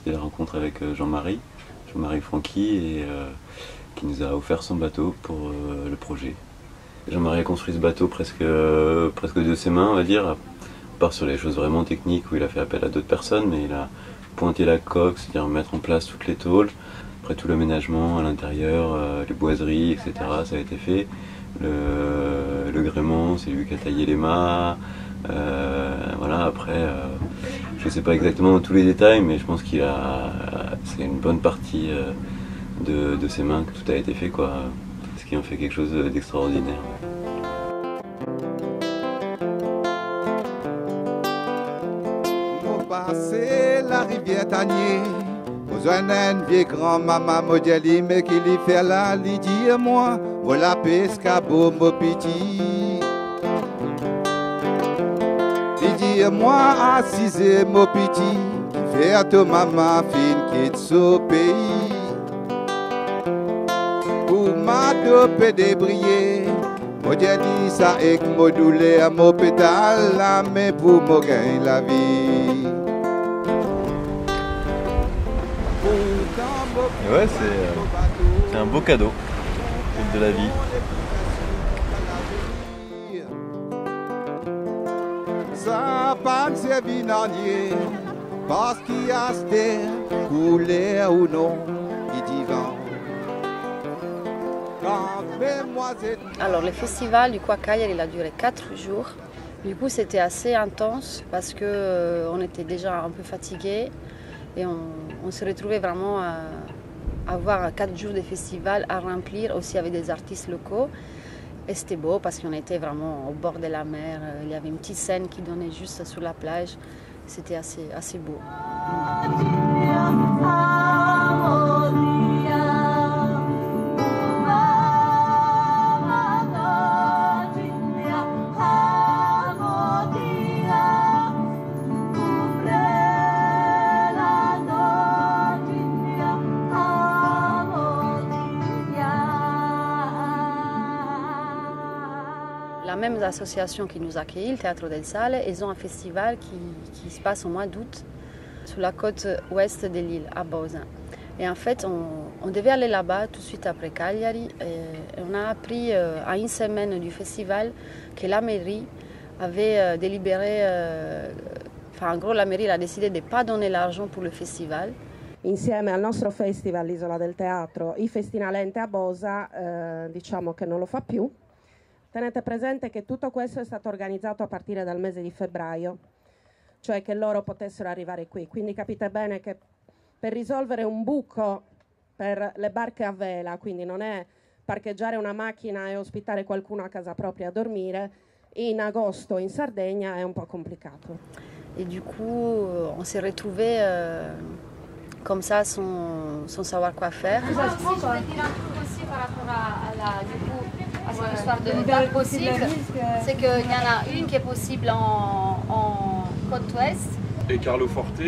c'était la rencontre avec Jean-Marie Franqui, et qui nous a offert son bateau pour le projet. Jean-Marie a construit ce bateau presque de ses mains, on va dire, à part sur les choses vraiment techniques où il a fait appel à d'autres personnes, mais il a pointé la coque, c'est-à-dire mettre en place toutes les tôles. Après tout l'aménagement à l'intérieur, les boiseries, etc., ça a été fait. Le gréement, c'est lui qui a taillé les mâts. Voilà, après, je ne sais pas exactement tous les détails, mais je pense c'est une bonne partie de ses mains que tout a été fait, quoi. Ce qui en fait quelque chose d'extraordinaire. Nous passer la rivière Tanier, besoin d'un vieux grand-maman modèle, mais qui lui fait là, lui dit moi, voilà pescabo mon petit. Lui dit moi, assisez mon petit, qui fait à ton maman fin quitte ce pays. Pour ma dope débrier, moi j'ai dit ça et que moi doulé à mon pétale, là, mais pour moi gagner la vie. Ouais, c'est un beau cadeau de la vie. Ça pas servi n'anier, parce qu'il y a cette couleur ou non, il dit vent. Alors le festival du coup à Cagliari, il a duré 4 jours. Du coup c'était assez intense parce que on était déjà un peu fatigués et on se retrouvait vraiment à avoir 4 jours de festival à remplir aussi avec des artistes locaux. Et c'était beau parce qu'on était vraiment au bord de la mer. Il y avait une petite scène qui donnait juste sur la plage. C'était assez beau. La même association qui nous accueille, le Théâtre del Sale, ils ont un festival qui se passe au mois d'août sur la côte ouest de l'île, à Bosa. Et en fait, on devait aller là-bas tout de suite après Cagliari. Et on a appris à une semaine du festival que la mairie avait délibéré, en gros la mairie a décidé de ne pas donner l'argent pour le festival. Insieme al nostro festival, l'Isola del Teatro, il Festinalente a Bosa, diciamo che non lo fa più. Tenete presente che tutto questo è stato organizzato a partire dal mese di febbraio, cioè che loro potessero arrivare qui. Quindi capite bene che per risolvere un buco per le barche a vela, quindi non è parcheggiare una macchina e ospitare qualcuno a casa propria a dormire, in agosto in Sardegna è un po' complicato. Et du coup, on s'est retrouvés comme ça sans savoir quoi faire. Je vais dire un truc aussi par rapport à cette histoire de date possible, c'est qu'il y en a une qui est possible en côte ouest. Et Carlo Forte.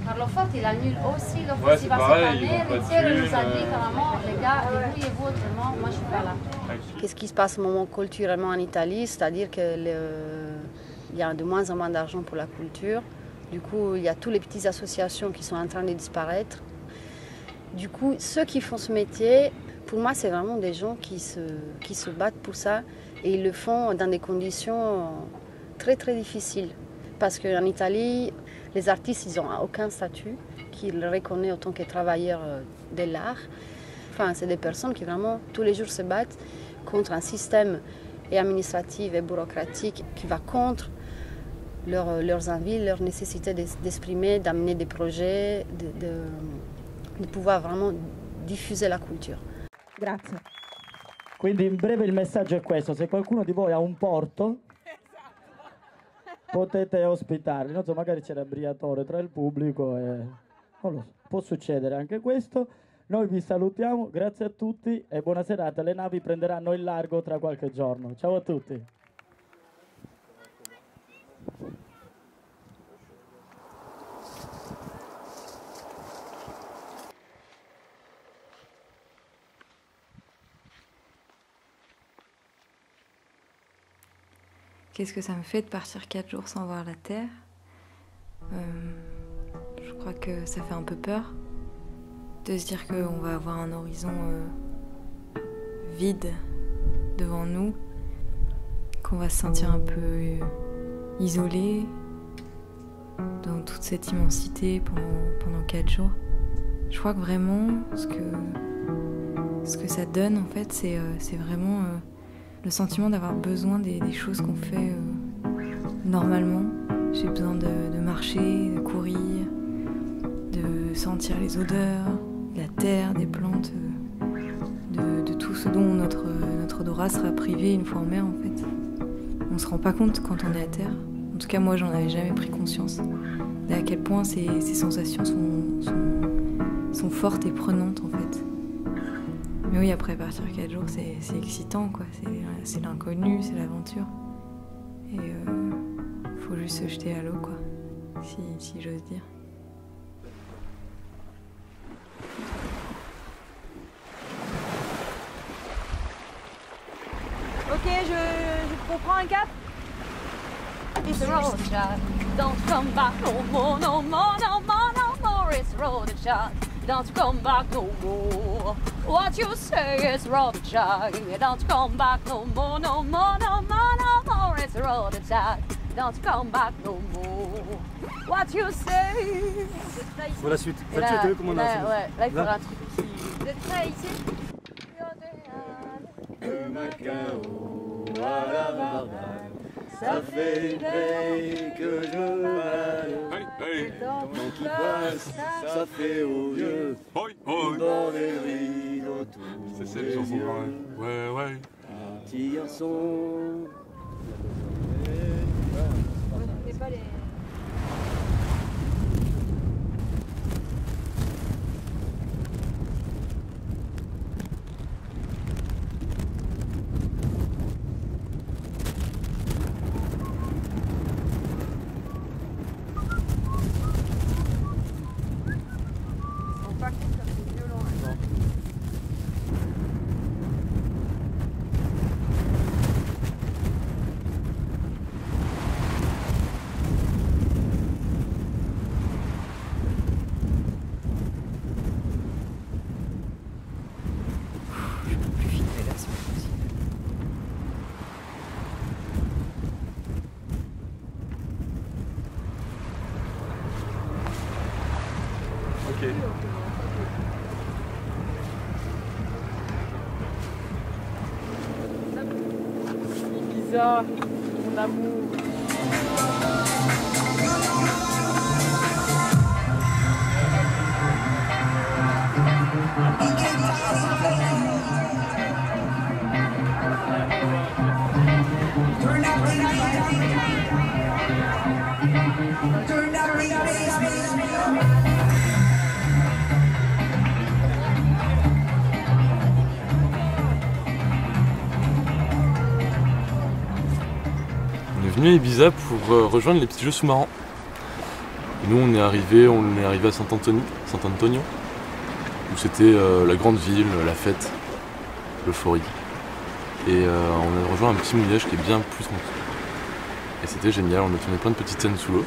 Carlo Forte, il annule aussi le Ouais, festival c'est pareil, cette année. ils ont pas Le de ciel thunes, nous a dit carrément, les gars, débrouillez-vous autrement, moi je suis pas là. Qu'est-ce qui se passe au moment culturellement en Italie? C'est-à-dire qu'il y a de moins en moins d'argent pour la culture. Du coup, il y a toutes les petites associations qui sont en train de disparaître. Du coup, ceux qui font ce métier, pour moi, c'est vraiment des gens qui se battent pour ça. Et ils le font dans des conditions très, très difficiles. Parce qu'en Italie, les artistes, ils n'ont aucun statut qui les reconnaît autant que travailleurs de l'art. Enfin, c'est des personnes qui vraiment, tous les jours, se battent contre un système administratif et bureaucratique qui va contre leurs envies, leur nécessité d'exprimer, d'amener des projets, de pouvoir vraiment diffuser la culture. Grazie. Quindi in breve il messaggio è questo: se qualcuno di voi ha un porto, potete ospitarli. Non so, magari c'è l'abbriatore tra il pubblico e non lo so, può succedere anche questo. Noi vi salutiamo, grazie a tutti e buona serata. Le navi prenderanno il largo tra qualche giorno. Ciao a tutti. Qu'est-ce que ça me fait de partir 4 jours sans voir la Terre? Je crois que que ça fait un peu peur de se dire qu'on va avoir un horizon vide devant nous, qu'on va se sentir un peu isolé dans toute cette immensité pendant 4 jours. Je crois que vraiment ce que ça donne en fait, c'est vraiment le sentiment d'avoir besoin des choses qu'on fait normalement. J'ai besoin de marcher, de courir, de sentir les odeurs, de la terre, des plantes, de tout ce dont notre odorat sera privé une fois en mer en fait. On se rend pas compte quand on est à terre. En tout cas moi j'en avais jamais pris conscience. Et à quel point ces sensations sont fortes et prenantes en fait. Mais oui, après partir 4 jours c'est excitant quoi. C'est l'inconnu, c'est l'aventure. Et faut juste se jeter à l'eau quoi, si j'ose dire. Ok, je reprends un cap. It's a road shot, don't come back no more, no more, no more, no more. It's a road shot, don't come back no more. What you say is road shot, don't come back no more, no more, no more, no more. It's a road shot, don't come back no more. What you say. Pour la suite, faites comme on a. Ouais, là il faudra un truc ici. Vous êtes prêts ici? De Macao à la Barbade, ça fait une veille que je me balade. Le temps qui passe, ça fait au vieux. Au bord des rideaux, tous les yeux. Ouais. Un petit garçon. C'est pas les... Ibiza, mon amour. On est venu à Ibiza pour rejoindre les petits jeux sous-marins. Nous on est arrivé à Sant'Antonio, où c'était la grande ville, la fête, l'euphorie. Et on a rejoint un petit mouillage qui est bien plus tranquille. Et c'était génial, on a tourné plein de petites scènes sous l'eau.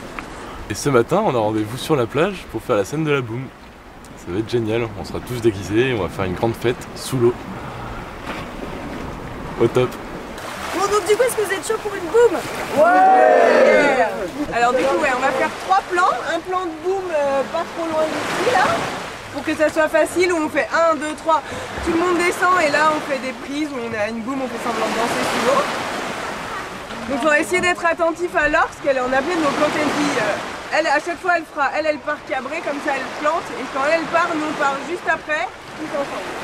Et ce matin on a rendez-vous sur la plage pour faire la scène de la boum. Ça va être génial, on sera tous déguisés et on va faire une grande fête sous l'eau. Au top. Bon, donc du coup, est-ce que vous êtes chaud pour une boum? Ouais. Alors du coup, on va faire 3 plans. Un plan de boum pas trop loin d'ici, là, pour que ça soit facile, où on fait 1, 2, 3, tout le monde descend, et là on fait des prises, où on a une boum, on fait semblant de danser sous l'eau. Donc il faudra essayer d'être attentif à Laure, parce qu'elle est en appel, donc quand elle dit, elle, à chaque fois elle part cabrée, comme ça elle plante, et quand elle part, nous on part juste après, tous ensemble.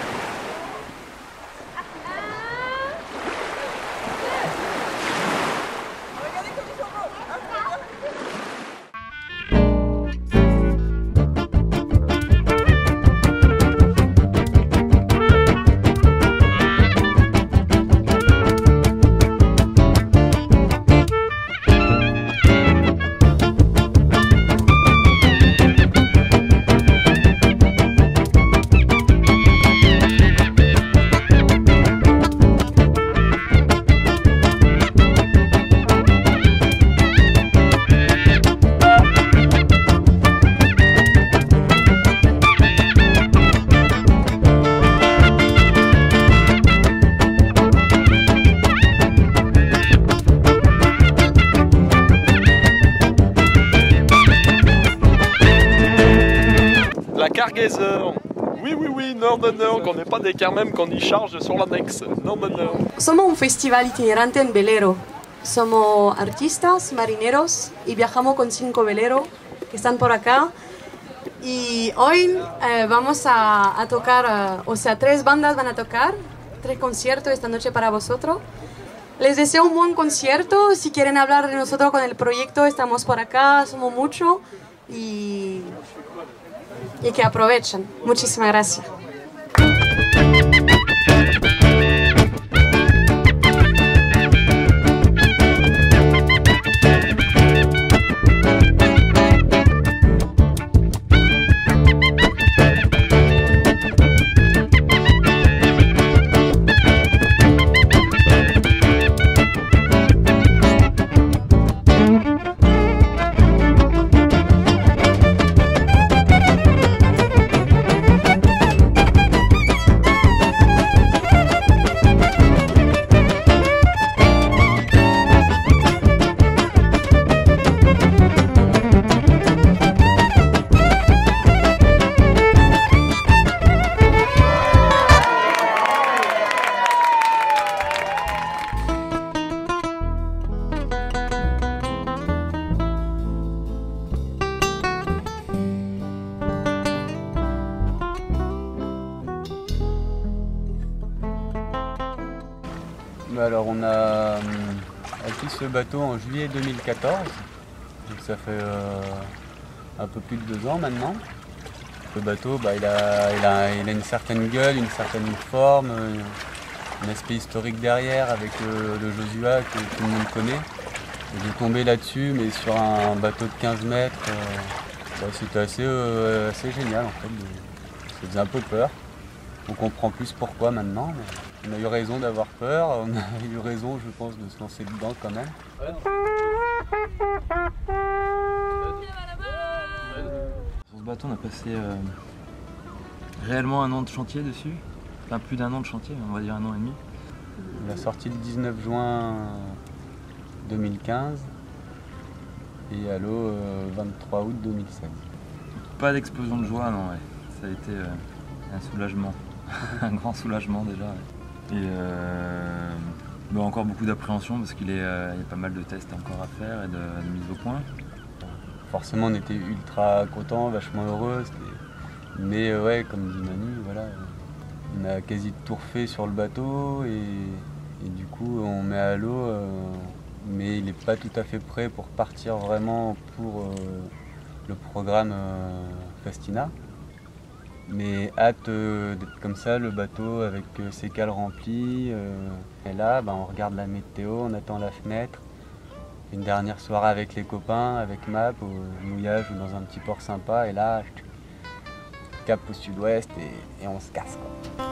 la cargaison. Oui, oui, oui, non, non, non, qu'on n'est pas des carmem qu'on y charge sur l'annexe. Non, non, non. Somos un festival itinerante en velero. Somos artistas, marineros y viajamos con 5 veleros que están por acá. Y hoy vamos a tocar, o sea, 3 bandas van a tocar, 3 conciertos esta noche para vosotros. Les deseo un buen concierto. Si quieren hablar de nosotros con el proyecto, estamos por acá, somos muchos. Y que aprovechen. Muchísimas gracias. Alors on a acquis ce bateau en juillet 2014, donc ça fait un peu plus de 2 ans maintenant. Le bateau il a une certaine gueule, une certaine forme, un aspect historique derrière avec le Josua que tout le monde connaît. J'ai tombé là-dessus mais sur un bateau de 15 mètres, c'était assez génial en fait, ça faisait un peu peur. On comprend plus pourquoi maintenant. On a eu raison d'avoir peur, on a eu raison, je pense, de se lancer dedans quand même. Sur ce bateau, on a passé réellement 1 an de chantier dessus. Enfin, plus d'1 an de chantier, on va dire 1 an et demi. On a sorti le 19 juin 2015 et à l'eau 23 août 2016. Pas d'explosion de joie, non, ouais. Ça a été un soulagement, un grand soulagement déjà. Ouais. Et encore beaucoup d'appréhension parce qu'il y a pas mal de tests encore à faire et de mise au point. Forcément on était ultra contents, vachement heureux, mais ouais, comme dit Manu, voilà, on a quasi tout refait sur le bateau et du coup on met à l'eau, mais il n'est pas tout à fait prêt pour partir vraiment pour le programme Festina. Mais hâte d'être comme ça, le bateau avec ses cales remplies. Et là, on regarde la météo, on attend la fenêtre. Une dernière soirée avec les copains, avec Map, au mouillage ou dans un petit port sympa. Et là, cap au sud-ouest et on se casse, quoi.